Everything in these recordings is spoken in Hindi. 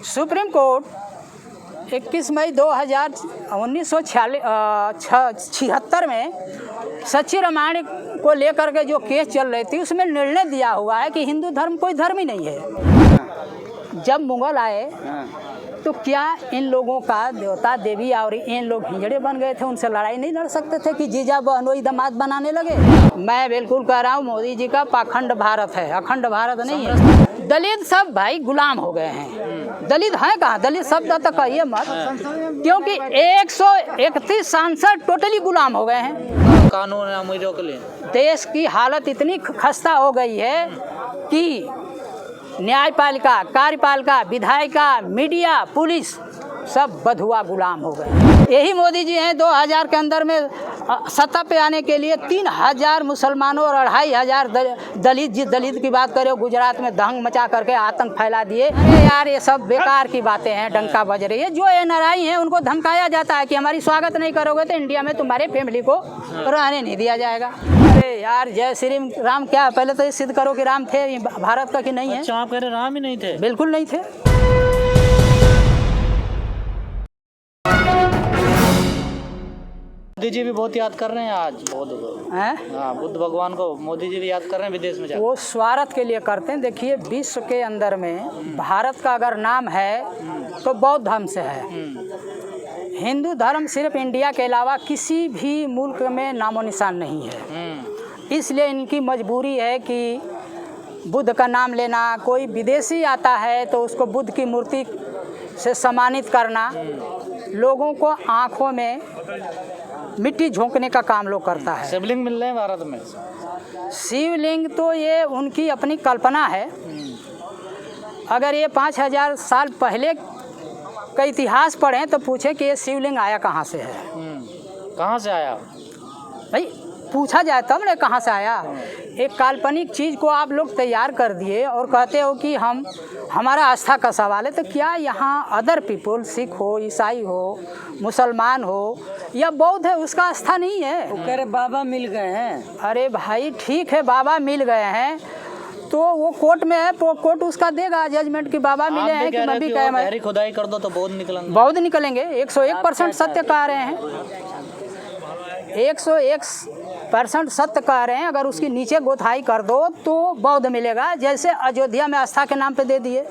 सुप्रीम कोर्ट 21 मई 1976 में सच्ची रामायण को लेकर के जो केस चल रही थी उसमें निर्णय दिया हुआ है कि हिंदू धर्म कोई धर्म ही नहीं है। जब मुगल आए तो क्या इन लोगों का देवता देवी और इन लोग हिजड़े बन गए थे, उनसे लड़ाई नहीं लड़ सकते थे कि जीजा बहनोई दामाद बनाने लगे? मैं बिल्कुल कह रहा हूँ मोदी जी का पाखंड भारत है, अखंड भारत नहीं है। दलित सब भाई गुलाम हो गए हैं। दलित हैं कहाँ? दलित शब्द तो कहिए मत, क्योंकि 131 सांसद टोटली गुलाम हो गए हैं। कानून अमीरों के लिए देश की हालत इतनी खस्ता हो गई है कि न्यायपालिका, कार्यपालिका, विधायिका, मीडिया, पुलिस सब बधुआ गुलाम हो गए। यही मोदी जी हैं 2000 के अंदर में सत्ता पे आने के लिए 3000 मुसलमानों और 2500 दलित, जिस दलित की बात करें गुजरात में दंग मचा करके आतंक फैला दिए। अरे यार ये सब बेकार की बातें हैं, डंका बज रही है। जो एनआरआई हैं उनको धमकाया जाता है कि हमारी स्वागत नहीं करोगे तो इंडिया में तुम्हारे फैमिली को रहने नहीं दिया जाएगा। अरे यार जय श्री राम क्या, पहले तो ये सिद्ध करो कि राम थे भारत का कि नहीं है। अच्छा, आप कह रहे राम ही नहीं थे? बिल्कुल नहीं थे। मोदी जी भी बहुत याद कर रहे हैं आज बुद्ध भगवान को मोदी जी भी याद कर रहे हैं विदेश में जाकर। वो स्वार्थ के लिए करते हैं। देखिए विश्व के अंदर में भारत का अगर नाम है तो बौद्ध धर्म से है। हिंदू धर्म सिर्फ इंडिया के अलावा किसी भी मुल्क में नामो निशान नहीं है। इसलिए इनकी मजबूरी है कि बुद्ध का नाम लेना। कोई विदेशी आता है तो उसको बुद्ध की मूर्ति से सम्मानित करना, लोगों को आँखों में मिट्टी झोंकने का काम लोग करता है। शिवलिंग मिल रहे हैं भारत में। शिवलिंग तो ये उनकी अपनी कल्पना है। अगर ये 5000 साल पहले का इतिहास पढ़ें तो पूछे कि ये शिवलिंग आया कहाँ से है। कहाँ से आया भाई, पूछा जाए तब ना कहाँ से आया। एक काल्पनिक चीज़ को आप लोग तैयार कर दिए और कहते हो कि हमारा आस्था का सवाल है। तो क्या यहाँ अदर पीपल, सिख हो, ईसाई हो, मुसलमान हो या बौद्ध है, उसका आस्था नहीं है? वो कह रहे बाबा मिल गए हैं। अरे भाई ठीक है, बाबा मिल गए हैं तो वो कोर्ट में है, कोर्ट उसका देगा जजमेंट कि बाबा मिले हैं कि मैं भी कह मैं खुदाई कर दो तो बौद्ध निकलेंगे। बौद्ध निकलेंगे। 101% सत्य कह रहे हैं। 101% सत्य कह रहे हैं। अगर उसकी नीचे गोथाई कर दो तो बौद्ध मिलेगा। जैसे अयोध्या में आस्था के नाम पे दे दिए,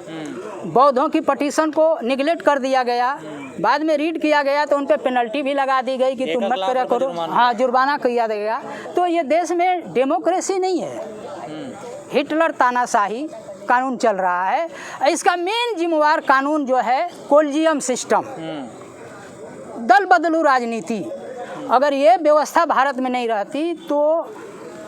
बौद्धों की पटिशन को निगलेक्ट कर दिया गया, बाद में रीड किया गया तो उन पे पेनल्टी भी लगा दी गई कि तुम मत करा करो। हाँ, जुर्माना किया गया। तो ये देश में डेमोक्रेसी नहीं है, हिटलर तानाशाही कानून चल रहा है। इसका मेन जिम्मेवार कानून जो है कोलिजियम सिस्टम, दल बदलू राजनीति। अगर ये व्यवस्था भारत में नहीं रहती तो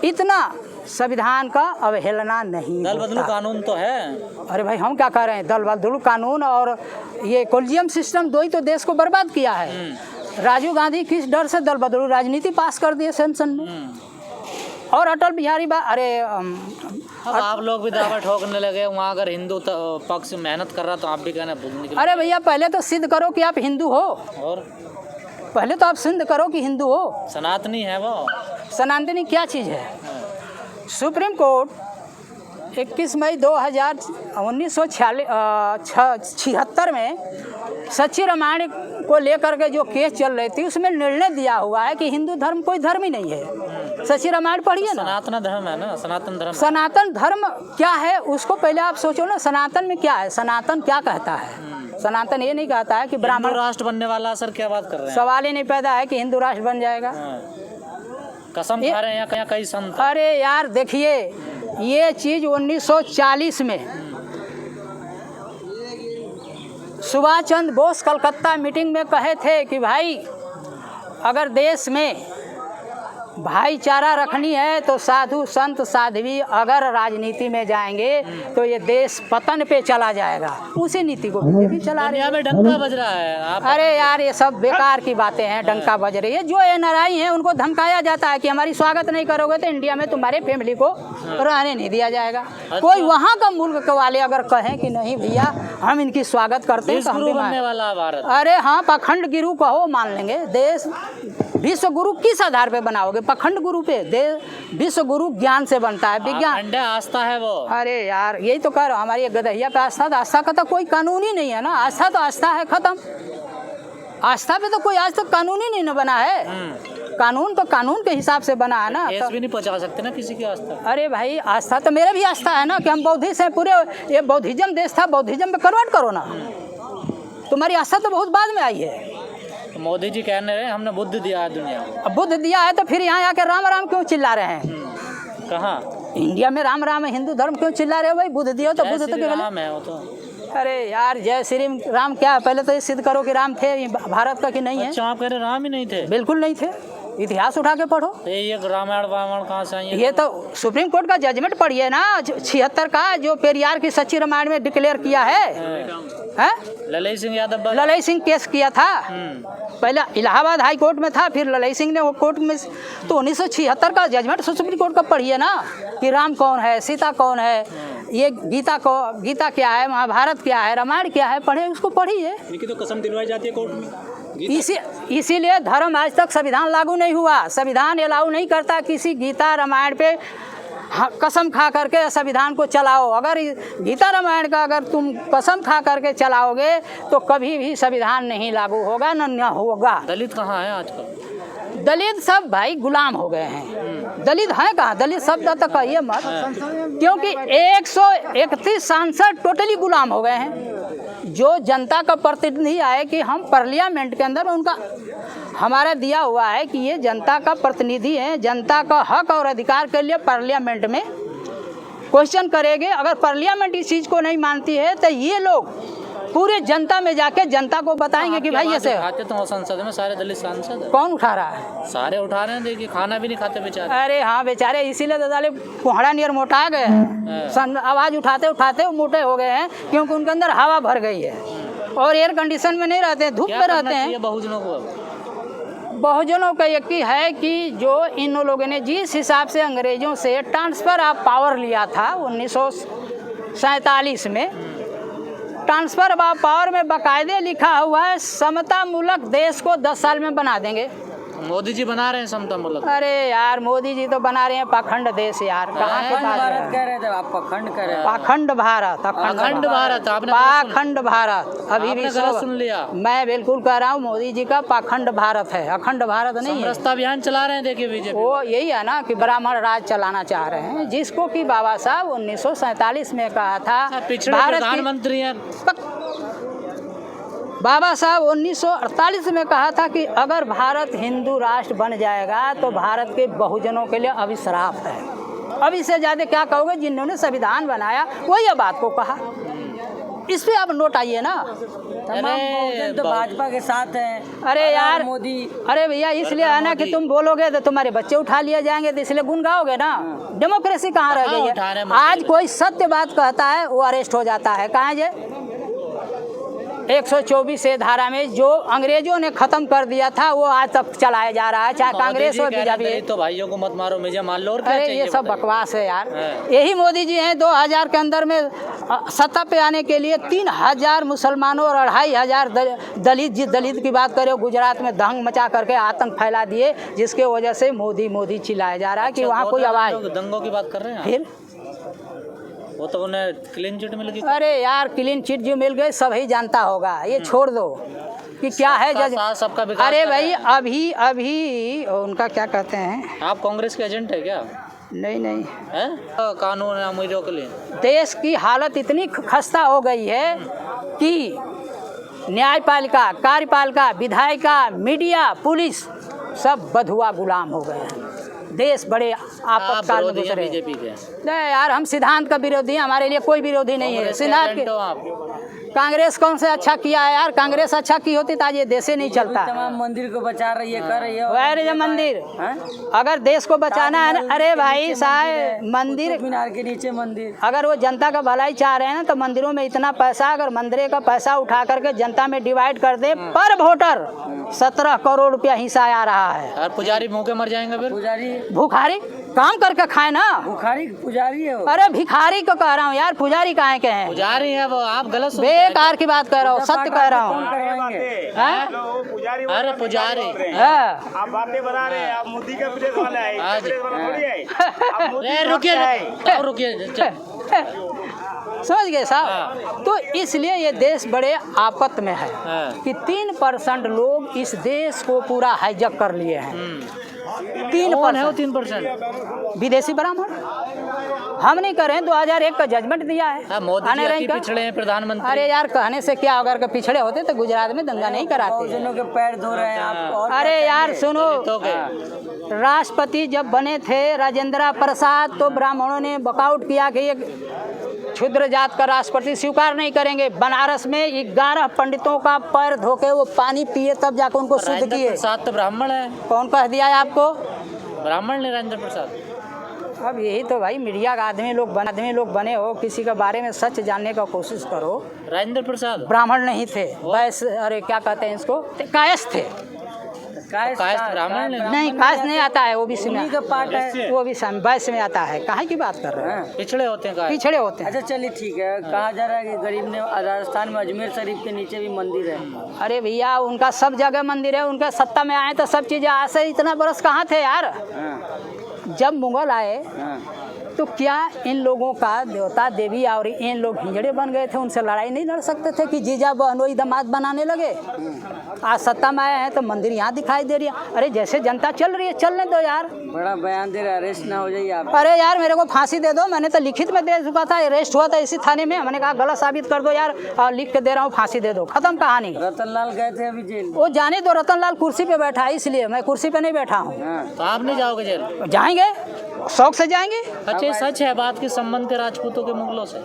इतना संविधान का अवहेलना नहीं दल बदलू कानून तो है। अरे भाई हम क्या कह रहे हैं? दल बदलू कानून और ये कोलिजियम सिस्टम दो ही तो देश को बर्बाद किया है। राजीव गांधी किस डर से दल बदलू राजनीति पास कर दिए सेंसन में, और अटल बिहारी अब आप लोग भी दावा ठोकने लगे वहाँ। अगर हिंदू पक्ष मेहनत कर रहा तो आप भी कहना भूल। अरे भैया पहले तो सिद्ध करो कि आप हिंदू हो, और पहले तो आप सिद्ध करो कि हिंदू हो। सनातनी है वो। सनातनी क्या चीज़ है? सुप्रीम कोर्ट 21 मई 1976 में सच्ची रामायण को लेकर के जो केस चल रही थी उसमें निर्णय दिया हुआ है कि हिंदू धर्म कोई धर्म ही नहीं है। सच्ची रामायण पढ़िए ना। सनातन धर्म है ना, सनातन धर्म। सनातन धर्म क्या है उसको पहले आप सोचो ना। सनातन में क्या है? सनातन क्या कहता है? सनातन ये नहीं कहता है कि ब्राह्मण राष्ट्र बनने वाला। सर क्या बात कर रहे हैं? सवाल ही नहीं पैदा है कि हिंदू राष्ट्र बन जाएगा। कसम खा रहे हैं या कई संत। अरे यार देखिए, ये चीज़ 1940 में सुभाष चंद्र बोस कलकत्ता मीटिंग में कहे थे कि भाई अगर देश में भाईचारा रखनी है तो साधु संत साध्वी अगर राजनीति में जाएंगे तो ये देश पतन पे चला जाएगा। उसी नीति को बीजेपी चला रही है। डंका बज रहा है। अरे यार ये सब बेकार की बातें हैं, डंका बज रही है। जो एनआरआई हैं उनको धमकाया जाता है कि हमारी स्वागत नहीं करोगे तो इंडिया में तुम्हारे फैमिली को रहने नहीं दिया जाएगा। कोई वहाँ का मुल्क के वाले अगर कहें कि नहीं भैया हम इनकी स्वागत करते हैं तो हम भी वाला भारत। अरे हाँ, पाखंड गिरू कहो मान लेंगे। देश विश्व गुरु किस आधार पे बनाओगे? पखंड गुरु पे? विश्व गुरु ज्ञान से बनता है, विज्ञान। पाखंड है, आस्था है वो। अरे यार यही तो कह रहा हूँ, हमारी गदहिया पे आस्था का तो कोई कानून ही नहीं है ना। आस्था तो आस्था है, खत्म। आस्था पे तो कोई आज तक कानून ही नहीं ना बना है। कानून तो कानून के हिसाब से बना है ना। ठेस भी नहीं पहुंचा सकते ना किसी की आस्था। अरे भाई आस्था तो मेरा भी आस्था है ना कि हम बौद्धिस्ट हैं पूरे। ये बौद्धिज्म देश था, बौद्धिज्म में कन्वर्ट करो ना। तुम्हारी आस्था तो बहुत बाद में आई है। तो मोदी जी कहने रहे हमने बुद्ध दिया है दुनिया को। अब बुद्ध दिया है तो फिर यहाँ आके राम राम क्यों चिल्ला रहे हैं? कहाँ? इंडिया में राम राम है, हिंदू धर्म क्यों चिल्ला रहे हो भाई? बुद्ध दिया तो बुद्ध तो केवल। राम है वो तो। अरे यार जय श्री राम क्या है? पहले तो ये सिद्ध करो कि राम थे भारत का कि नहीं है। अच्छा, आप कह रहे राम ही नहीं थे? बिल्कुल नहीं थे, इतिहास उठा के पढ़ो। ये रामायण वामायण कहाँ से आई है? ये तो सुप्रीम कोर्ट का जजमेंट पढ़िए ना, 76 का, जो पेरियार की सच्ची रामायण में डिक्लेयर किया है। ललई सिंह यादव। ललई सिंह केस किया था, पहले इलाहाबाद हाई कोर्ट में था, फिर ललई सिंह ने वो कोर्ट में। तो 1976 का जजमेंट सुप्रीम कोर्ट का पढ़िए ना कि राम कौन है, सीता कौन है, ये गीता क्या है, महाभारत क्या है, रामायण क्या है, पढ़े, उसको पढ़िए। इनकी तो कसम दिलवाई जाती है कोर्ट में। इसीलिए धर्म आज तक संविधान लागू नहीं हुआ। संविधान अलाउ नहीं करता किसी गीता रामायण पे कसम खा करके संविधान को चलाओ। अगर गीता रामायण का अगर तुम कसम खा करके चलाओगे तो कभी भी संविधान नहीं लागू होगा, न होगा। दलित कहाँ है आजकल? दलित सब भाई गुलाम हो गए हैं। दलित हैं कहाँ? दलित शब्द तक कहिए मत, क्योंकि 131 सांसद टोटली गुलाम हो गए हैं। जो जनता का प्रतिनिधि आए कि हम पार्लियामेंट के अंदर उनका हमारा दिया हुआ है कि ये जनता का प्रतिनिधि है, जनता का हक और अधिकार के लिए पार्लियामेंट में क्वेश्चन करेंगे। अगर पार्लियामेंट इस चीज़ को नहीं मानती है तो ये लोग पूरे जनता में जाके जनता को बताएंगे कि भाई ऐसे खाते तो संसद में सारे दलित सांसद। कौन उठा रहा है? सारे उठा रहे हैं, देखिए खाना भी नहीं खाते बेचारे। अरे हाँ बेचारे, इसीलिए तो दाले कोहड़ा नियर मोटा गए हैं। आवाज़ उठाते उठाते मोटे हो गए हैं, क्योंकि उनके अंदर हवा भर गई है और एयर कंडीशन में नहीं रहते हैं, धूप में रहते हैं। बहुजनों को बहुजनों का एक ही है कि जो इन लोगों ने जिस हिसाब से अंग्रेजों से ट्रांसफ़र ऑफ पावर लिया था 1947 में, ट्रांसफ़र ऑफ पावर में बाकायदे लिखा हुआ है समता मूलक देश को 10 साल में बना देंगे। मोदी जी बना रहे हैं समता मूलक। अरे यार मोदी जी तो बना रहे हैं पाखंड देश यार। कहाँ के बात भारत कह रहे थे आप, पखंड कह रहे हैं। पाखंड भारत, अखंड भारत, आपने पाखंड भारत अभी भी गलत सुन लिया। मैं बिल्कुल कह रहा हूँ मोदी जी का पाखंड भारत है, अखंड भारत नहीं है। समरसता अभियान चला रहे हैं, देखिए बीजेपी। वो यही है ना कि ब्राह्मण राज चलाना चाह रहे हैं, जिसको कि बाबा साहब 1947 में कहा था। पिछड़े प्रधानमंत्री हैं बाबा साहब 1948 में कहा था कि अगर भारत हिंदू राष्ट्र बन जाएगा तो भारत के बहुजनों के लिए अभिश्राप है। अब इससे ज़्यादा क्या कहोगे? जिन्होंने संविधान बनाया वही ये बात को कहा। इस पे आप नोट आइए ना। अरे तो भाजपा के साथ हैं। अरे यार मोदी, अरे भैया इसलिए है ना कि तुम बोलोगे तो तुम्हारे बच्चे उठा लिए जाएंगे, तो इसलिए गुन गाओगे ना। डेमोक्रेसी कहाँ रह गई है? आज कोई सत्य बात कहता है वो अरेस्ट हो जाता है। कहाँ है 124 धारा में जो अंग्रेजों ने खत्म कर दिया था वो आज तक चलाया जा रहा है, चाहे कांग्रेस हो बीजेपी। तो भाइयों को मत मारो, मुझे मान लो। अरे ये सब बकवास है यार। यही मोदी जी हैं 2000 के अंदर में सत्ता पे आने के लिए 3000 मुसलमानों और 2500 दलित, जिस दलित की बात करें गुजरात में दंग मचा करके आतंक फैला दिए, जिसके वजह से मोदी मोदी चिल्लाया जा रहा है कि वहाँ कोई आवाज़। दंगों की बात कर रहे हैं फिर वो तो उन्हें क्लीन चिट मिल गई। अरे यार क्लीन चिट जो मिल गई सब ही जानता होगा, ये छोड़ दो कि क्या है जज। सबका विकास। अरे भाई अभी उनका क्या कहते हैं? आप कांग्रेस के एजेंट है क्या? नहीं है? कानून है अमीरों के लिए। देश की हालत इतनी खस्ता हो गई है कि न्यायपालिका, कार्यपालिका, विधायिका, मीडिया, पुलिस सब बधुआ गुलाम हो गए हैं। देश बड़े आपातकाल में गुजरे। बीजेपी के नहीं यार, हम सिद्धांत का विरोधी हैं, हमारे लिए कोई विरोधी नहीं है सिद्धांत के। कांग्रेस कौन से अच्छा किया है यार? कांग्रेस अच्छा की होती तो आज ये देश ही नहीं चलता। तमाम मंदिर को बचा रही है, कर रही है। वह मंदिर अगर देश को बचाना है ना, अरे भाई साहब मंदिर, मीनार के नीचे मंदिर, अगर वो जनता का भलाई चाह रहे हैं ना तो मंदिरों में इतना पैसा, अगर मंदिर का पैसा उठा करके जनता में डिवाइड कर दे, पर वोटर 17 करोड़ रुपया हिस्सा आ रहा है। और पुजारी भूखे मर जाएंगे फिर। पुजारी भूखारी काम करके खाए ना। बुखारी पुजारी है वो। अरे भिखारी को कह रहा हूँ यार, पुजारी काहे के हैं? पुजारी है वो, आप गलत सुन रहे हैं। बेकार की बात कह रहा हूँ, सत्य कह रहा हूँ। अरे पुजारी हाँ। आप बातें बना रहे हैं, आप मोदी का प्रेस वाला है, आज। प्रेस वाला थोड़ी है। आप मोदी अरे का रुकिए है। तो रुकिए समझ गए साहब? तो इसलिए ये देश बड़े आफत में है कि 3% लोग इस देश को पूरा हाईजैक कर लिए हैं। 3% 3%। विदेशी ब्राह्मण हम नहीं कर रहे हैं। 2001 का जजमेंट दिया है। मोदी आने जी रहे आपके क्या? पिछड़े हैं प्रधानमंत्री। अरे यार कहने से क्या, अगर पिछड़े होते तो गुजरात में दंगा नहीं कराते। बहुजनों के पैर धो रहे हैं आप। और अरे क्या यार चाहिए? सुनो, तो क्या? राष्ट्रपति जब बने थे राजेंद्र प्रसाद, तो ब्राह्मणों ने वॉकआउट किया कि ये क्षुद्र जात का राष्ट्रपति स्वीकार नहीं करेंगे। बनारस में 11 पंडितों का पैर धोके वो पानी पिए, तब जाकर उनको शुद्ध राजेंद्र किए। प्रसाद तो ब्राह्मण है। कौन कह दिया है आपको? ब्राह्मण ने राजेंद्र प्रसाद। अब यही तो भाई मीडिया का आदमी लोग बने हो, किसी के बारे में सच जानने का कोशिश करो। राजेंद्र प्रसाद ब्राह्मण नहीं थे, वैश्य, अरे क्या कहते हैं इसको, कायस्थ थे। कायस्थ ब्राह्मण नहीं, कायस्थ नहीं आता है, ओबीसी में उन्हीं का पार्ट है। वो भी वैश्य में आता है। काहे की बात कर रहे हैं? पिछड़े होते हैं कायस्थ। पिछड़े होते हैं। अच्छा चलिए ठीक है। कहा जा रहा है कि गरीब ने राजस्थान में अजमेर शरीफ के नीचे भी मंदिर है। अरे भैया उनका सब जगह मंदिर है। उनके सत्ता में आए तो सब चीजें आज से इतना बरस कहाँ थे यार? हाँ, जब मुगल आए हाँ। तो क्या इन लोगों का देवता देवी और इन लोग हिजड़े बन गए थे? उनसे लड़ाई नहीं लड़ सकते थे कि जीजा बहनोई दामाद बनाने लगे? आज सत्ता में आए हैं तो मंदिर यहाँ दिखाई दे रही है। अरे जैसे जनता चल रही है चलने दो यार। बड़ा बयान दे रहे, अरेस्ट ना हो जाइए आप। अरे यार मेरे को फांसी दे दो। मैंने तो लिखित में दे चुका था, अरेस्ट हुआ था इसी थाने में। मैंने कहा गलत साबित कर दो यार, और लिख के दे रहा हूँ, फांसी दे दो, खत्म कहानी। रतनलाल गए थे अभी जेल। वो जाने दो, रतनलाल कुर्सी पे बैठा है, इसलिए मैं कुर्सी पे नहीं बैठा हूँ। हाँ। तो आप नहीं जाओगे जेल? जाएंगे, शौक से जाएंगे। अच्छा ये सच है बात कि संबंध थे राजपूतों के मुगलों से?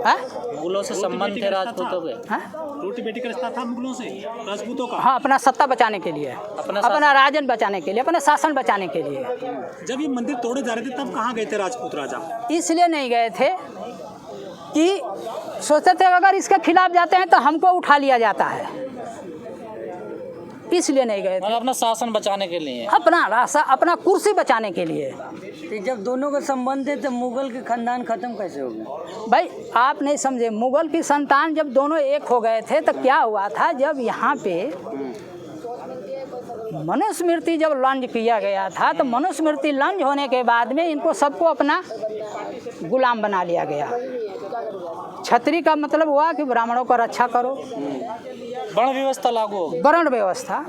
हाँ? मुगलों से संबंध थे राजपूतों के? हाँ? रोटी बेटी का रिश्ता था मुगलों से, राजपूतों का। हाँ, अपना सत्ता बचाने के लिए, अपना राजन बचाने के लिए, अपने शासन बचाने के लिए। जब ये मंदिर तोड़े जा रहे थे तब कहाँ गए थे राजपूत राजा? इसलिए नहीं गए थे कि सोचते थे अगर इसके खिलाफ जाते हैं तो हमको उठा लिया जाता है, इसलिए नहीं गए थे। मतलब अपना शासन बचाने के लिए? अपना रास्ता, अपना कुर्सी बचाने के लिए। तो जब दोनों का संबंध है तो मुगल के खानदान खत्म कैसे हो गया? भाई आप नहीं समझे, मुगल की संतान जब दोनों एक हो गए थे तो क्या हुआ था, जब यहाँ पे मनुस्मृति जब लॉन्च किया गया था तो मनुस्मृति लॉन्च होने के बाद में इनको सबको अपना गुलाम बना लिया गया। छत्री का मतलब हुआ कि ब्राह्मणों का रक्षा करो, वर्ण व्यवस्था लागू हो गई। वर्ण व्यवस्था।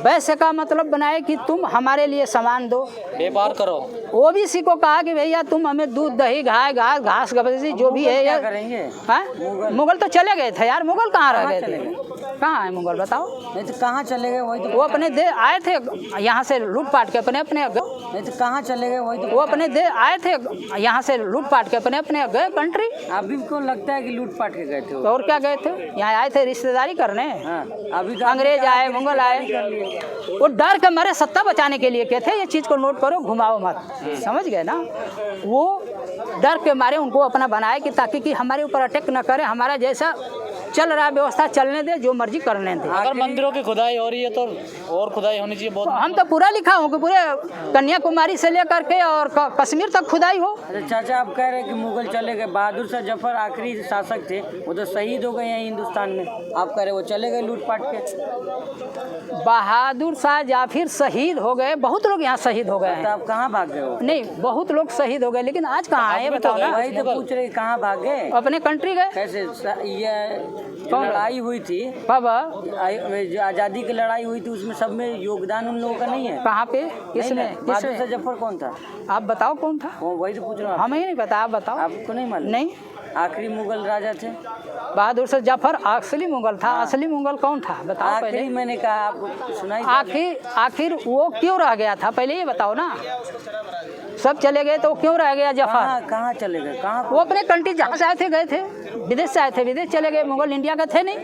वैश्य का मतलब बनाए कि तुम हमारे लिए सामान दो, व्यापार करो। ओबीसी को कहा कि भैया तुम हमें दूध दही घास गबसी जो भी है क्या यार करेंगे? हाँ? मुगल तो चले गए थे यार। मुगल कहाँ रह गए थे? कहाँ है मुगल बताओ? नहीं तो कहाँ चले गए? वही तो वो अपने दे आए थे यहाँ से लूटपाट के अपने नहीं तो कहाँ चले गए? वही तो वो अपने दे आए थे यहाँ से लूटपाट के अपने गए कंट्री। अभी को लगता है कि लूटपाट के गए थे वो। तो और क्या गए थे? यहाँ आए थे रिश्तेदारी करने। हाँ, अभी तो अंग्रेज आए, मुगल आए, वो डर के मारे सत्ता बचाने के लिए कहते ये चीज़ को नोट करो, घुमाओ मत। समझ गए ना? वो डर के मारे उनको अपना बनाए कि ताकि कि हमारे ऊपर अटैक न करे, हमारा जैसा चल रहा व्यवस्था चलने दे, जो मर्जी करने दे। अगर मंदिरों की खुदाई हो रही है तो और खुदाई होनी चाहिए बहुत। हम तो पूरा लिखा हूँ कि पूरे कन्याकुमारी से लेकर के और कश्मीर तक खुदाई हो। अच्छा चाचा, आप कह रहे हैं कि मुगल चले गए, बहादुर शाह जफर आखिरी शासक थे, वो तो शहीद हो गए हैं हिंदुस्तान में। आप कह रहे वो चले गए लूटपाट के? बहादुर शाह जाफिर शहीद हो गए, बहुत लोग यहाँ शहीद हो गए तो हैं। आप कहाँ भाग गए हो? नहीं, बहुत लोग शहीद हो गए, लेकिन आज कहाँ आए बताओ ना? वही तो पूछ रहे कहाँ भाग गए? अपने कंट्री गए। कैसे? ये जो लड़ाई हुई थी, कब? जो आज़ादी की लड़ाई हुई थी, उसमें सब में योगदान उन लोगों का नहीं है? कहाँ पे? किसने? बहादुर शाह जफर कौन था? आप बताओ कौन था? वही तो पूछ रहा हूँ। हमें ही नहीं पता, आप बताओ। आपको नहीं मालूम? नहीं, आखिरी मुगल राजा थे बहादुर शाह जफर असली मुगल था। असली मुगल कौन था बताओ पहले। आखिरी। मैंने कहा आपको सुनाई। आखिर वो क्यों रह गया था पहले ये बताओ ना। सब चले गए तो वो क्यों रह गया जफर? कहाँ चले गए? कहाँ? वो अपने कंट्री जहाँ से आए थे गए थे, विदेश से आए थे, विदेश चले गए। मुगल इंडिया का थे नहीं।